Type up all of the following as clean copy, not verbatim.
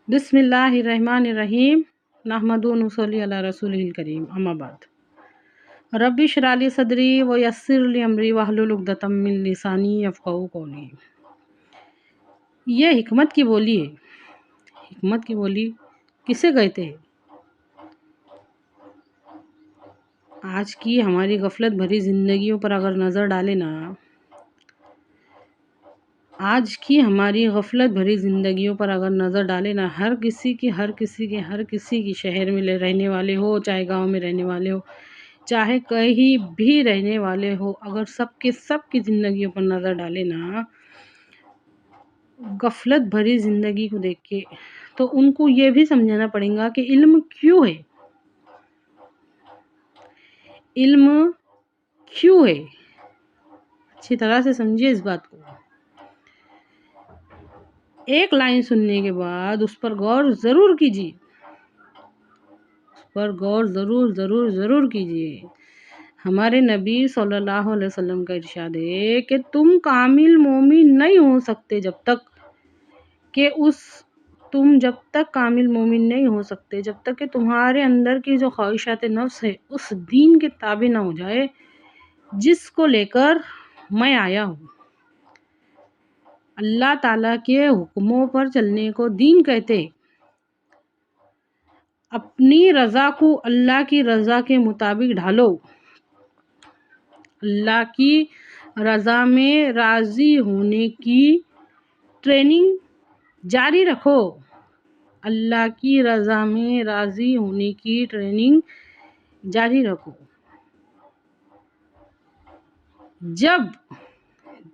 بسم اللہ الرحمن الرحیم نحمد و نصلی علی رسول الکریم اما بعد رب اشرح لی صدری ویسر لی امری واحلل عقدۃ من لسانی یفقہوا قولی۔ یہ حکمت کی بولی ہے۔ حکمت کی بولی کسے کہتے ہیں؟ آج کی ہماری غفلت بھری زندگیوں پر اگر نظر ڈالے نا، ہر کسی کی شہر میں رہنے والے ہو، چاہے گاؤں میں رہنے والے ہو، چاہے کہیں بھی رہنے والے ہو، اگر سب کی زندگیوں پر نظر ڈالے نا، غفلت بھری زندگی کو دیکھ کے، تو ان کو یہ بھی سمجھانا پڑے گا کہ علم کیوں ہے، علم کیوں ہے۔ اچھی طرح سے سمجھیے اس بات کو۔ ایک لائن سننے کے بعد اس پر غور ضرور کیجیے، ضرور کیجیے۔ ہمارے نبی صلی اللہ علیہ وسلم کا ارشاد ہے کہ تم کامل مومن نہیں ہو سکتے جب تک کہ تمہارے اندر کی جو خواہشات نفس ہے اس دین کے تابع نہ ہو جائے جس کو لے کر میں آیا ہوں۔ اللہ تعالیٰ کے حکموں پر چلنے کو دین کہتے ہیں۔ اپنی رضا کو اللہ کی رضا کے مطابق ڈھالو، اللہ کی رضا میں راضی ہونے کی ٹریننگ جاری رکھو،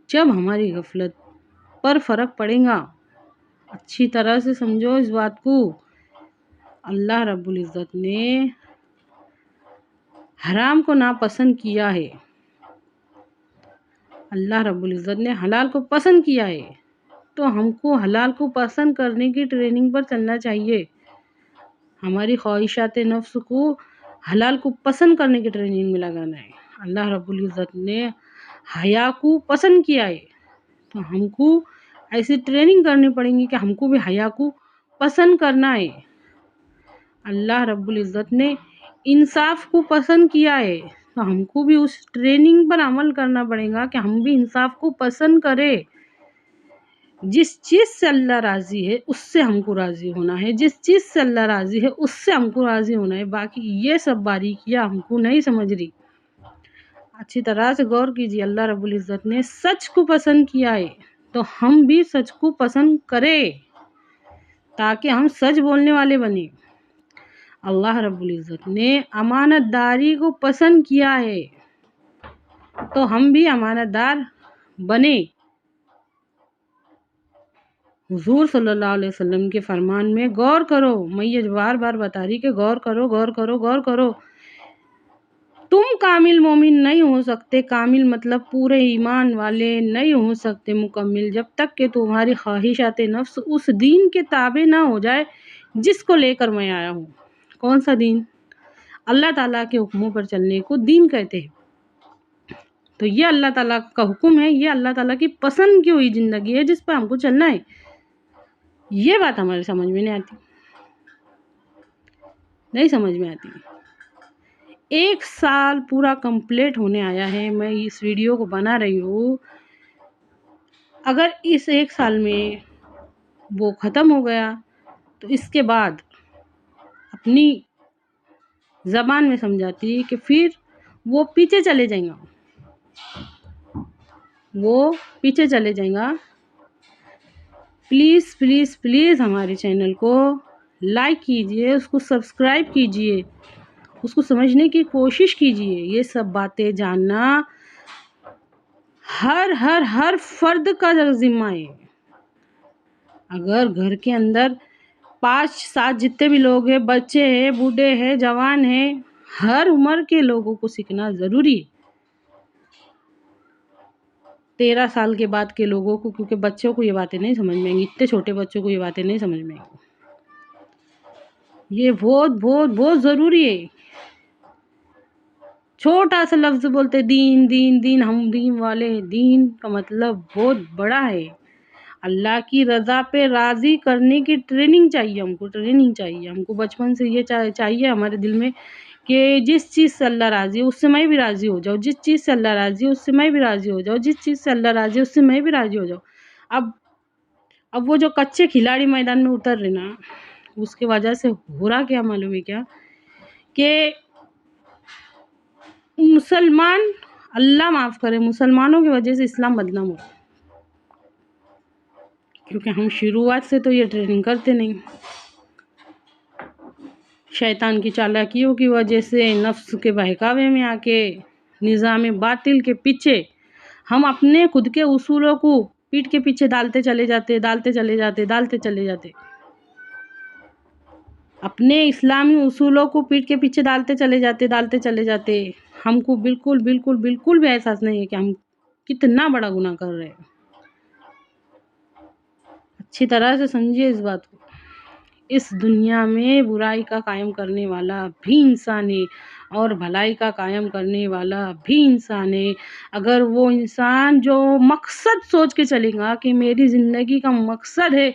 جب ہماری غفلت پر فرق پڑے گا۔ اچھی طرح سے سمجھو اس بات کو۔ اللہ رب العزت نے حرام کو ناپسند کیا ہے، اللہ رب العزت نے حلال کو پسند کیا ہے، تو ہم کو حلال کو پسند کرنے کی ٹریننگ پر چلنا چاہیے۔ ہماری خواہشات نفس کو حلال کو پسند کرنے کی ٹریننگ میں لگانا ہے۔ اللہ رب العزت نے حیا کو پسند کیا ہے، تو ہم کو ایسی ٹریننگ کرنی پڑیں گی کہ ہم کو بھی حیا کو پسند کرنا ہے۔ اللہ رب العزت نے انصاف کو پسند کیا ہے، تو ہم کو بھی اس ٹریننگ پر عمل کرنا پڑے گا کہ ہم بھی انصاف کو پسند کریں۔ جس چیز سے اللہ راضی ہے اس سے ہم کو راضی ہونا ہے، جس چیز سے اللہ راضی ہے اس سے ہم کو راضی ہونا ہے، باقی یہ سب باریکیاں ہم کو نہیں سمجھ رہی۔ اچھی طرح سے غور کیجیے۔ اللہ رب العزت نے سچ کو پسند کیا ہے، تو ہم بھی سچ کو پسند کریں تاکہ ہم سچ بولنے والے بنیں۔ اللہ رب العزت نے امانت داری کو پسند کیا ہے، تو ہم بھی امانت دار بنیں۔ حضور صلی اللہ علیہ وسلم کے فرمان میں غور کرو۔ میں یہ بار بتا رہی کہ غور کرو۔ تم کامل مومن نہیں ہو سکتے، کامل مطلب پورے ایمان والے نہیں ہو سکتے مکمل، جب تک کہ تمہاری خواہشات نفس اس دین کے تابع نہ ہو جائے جس کو لے کر میں آیا ہوں۔ کون سا دین؟ اللہ تعالیٰ کے حکموں پر چلنے کو دین کہتے ہیں۔ تو یہ اللہ تعالیٰ کا حکم ہے، یہ اللہ تعالیٰ کی پسند کی ہوئی زندگی ہے جس پر ہم کو چلنا ہے۔ یہ بات ہمارے سمجھ میں نہیں سمجھ میں آتی۔ 1 سال پورا کمپلیٹ ہونے آیا ہے، میں اس ویڈیو کو بنا رہی ہوں۔ اگر اس 1 سال میں وہ ختم ہو گیا تو اس کے بعد اپنی زبان میں سمجھاتی کہ پھر وہ پیچھے چلے جائیں گا۔ پلیز ہمارے چینل کو لائک کیجئے، اس کو سبسکرائب کیجئے، اس کو سمجھنے کی کوشش کیجئے۔ یہ سب باتیں جاننا ہر فرد کا ذمہ ہے۔ اگر گھر کے اندر 5-7 جتنے بھی لوگ ہیں، بچے ہیں، بوڑھے ہیں، جوان ہیں، ہر عمر کے لوگوں کو سیکھنا ضروری ہے۔ 13 سال کے بعد کے لوگوں کو، کیونکہ بچوں کو یہ باتیں نہیں سمجھ میں آئیں گی، اتنے چھوٹے بچوں کو یہ باتیں نہیں سمجھ میں آئیں گی۔ یہ بہت ضروری ہے۔ چھوٹا سا لفظ بولتے دین، ہم دین والے ہیں، دین کا مطلب بہت بڑا ہے۔ اللہ کی رضا پہ راضی کرنے کی ٹریننگ چاہیے ہم کو، ٹریننگ چاہیے ہم کو بچپن سے، یہ چاہیے ہمارے دل میں کہ جس چیز سے اللہ راضی ہے اس سے میں بھی راضی ہو جاؤں، جس چیز سے اللہ راضی ہے اس سے میں بھی راضی ہو جاؤں، جس چیز سے اللہ راضی ہے اس سے میں بھی راضی ہو جاؤں۔ اب وہ جو کچے کھلاڑی میدان میں اتر رہے نا، اس کی وجہ سے ہو رہا کیا معلوم ہے کیا، کہ مسلمان، اللہ معاف کرے، مسلمانوں کی وجہ سے اسلام بدنام ہو رہا ہے، کیونکہ ہم شروعات سے تو یہ ٹریننگ کرتے نہیں، شیطان کی چالاکیوں کی وجہ سے، نفس کے بہکاوے میں آ کے، نظام باطل کے پیچھے ہم اپنے خود کے اصولوں کو پیٹھ کے پیچھے ڈالتے چلے جاتے، اپنے اسلامی اصولوں کو پیٹھ کے پیچھے ڈالتے چلے جاتے۔ ہم کو بالکل بھی احساس نہیں ہے کہ ہم کتنا بڑا گناہ کر رہے ہیں۔ اچھی طرح سے سمجھیے اس بات کو، اس دنیا میں برائی کا قائم کرنے والا بھی انسان ہے اور بھلائی کا قائم کرنے والا بھی انسان ہے۔ اگر وہ انسان جو مقصد سوچ کے چلے گا کہ میری زندگی کا مقصد ہے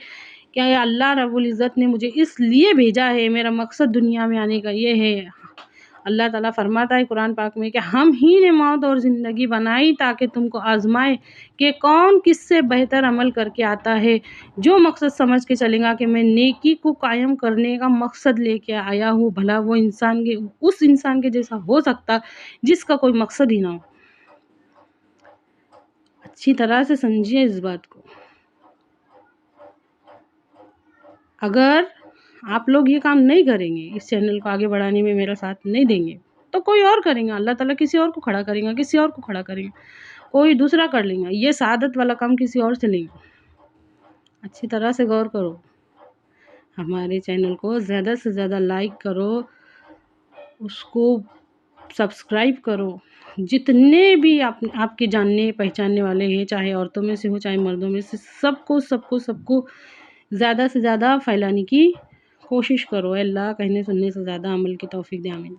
کہ اللہ رب العزت نے مجھے اس لیے بھیجا ہے، میرا مقصد دنیا میں آنے کا یہ ہے، اللہ تعالیٰ فرماتا ہے قرآن پاک میں کہ ہم ہی نے موت اور زندگی بنائی تاکہ تم کو آزمائے کہ کون کس سے بہتر عمل کر کے آتا ہے۔ جو مقصد سمجھ کے چلے گا کہ میں نیکی کو قائم کرنے کا مقصد لے کے آیا ہوں، بھلا وہ اس انسان کے جیسا ہو سکتا جس کا کوئی مقصد ہی نہ ہو۔ اچھی طرح سے سمجھیے اس بات کو، اگر آپ لوگ یہ کام نہیں کریں گے، اس چینل کو آگے بڑھانے میں میرا ساتھ نہیں دیں گے تو کوئی اور کریں گا، اللہ تعالیٰ کسی اور کو کھڑا کریں گا، کوئی دوسرا کر لیں گا، یہ سعادت والا کام کسی اور سے لیں گے۔ اچھی طرح سے غور کرو، ہمارے چینل کو زیادہ سے زیادہ لائک کرو، اس کو سبسکرائب کرو، جتنے بھی آپ کے جاننے پہچاننے والے ہیں، چاہے عورتوں میں سے ہو چاہے مردوں میں سے، سب کو زیادہ سے زیادہ پھیلانے کی کوشش کرو۔ اللہ کہنے سننے سے زیادہ عمل کی توفیق دے، آمین۔